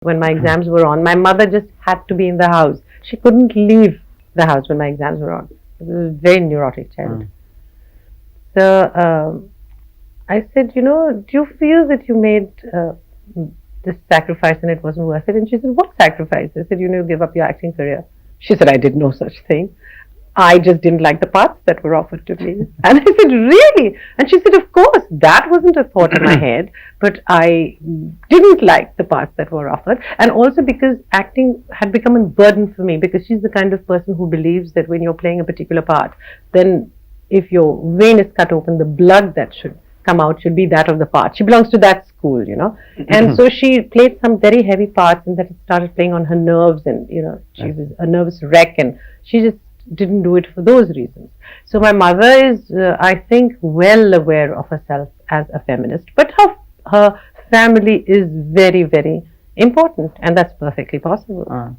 When my exams were on, my mother just had to be in the house. She couldn't leave the house when my exams were on. It was a very neurotic child. So I said, you know, do you feel that you made this sacrifice and it wasn't worth it? And she said, what sacrifice? I said, you know, give up your acting career. She said, I did no such thing. I just didn't like the parts that were offered to me. And I said, really? And she said, of course, that wasn't a thought in my head, but I didn't like the parts that were offered. And also because acting had become a burden for me, because she's the kind of person who believes that when you're playing a particular part, then if your vein is cut open, the blood that should come out should be that of the part. She belongs to that school, you know. And so she played some very heavy parts, and that it started playing on her nerves, and, you know, she was a nervous wreck, and she just didn't do it for those reasons. So my mother is, I think, well aware of herself as a feminist, but her family is very, very important, and that's perfectly possible.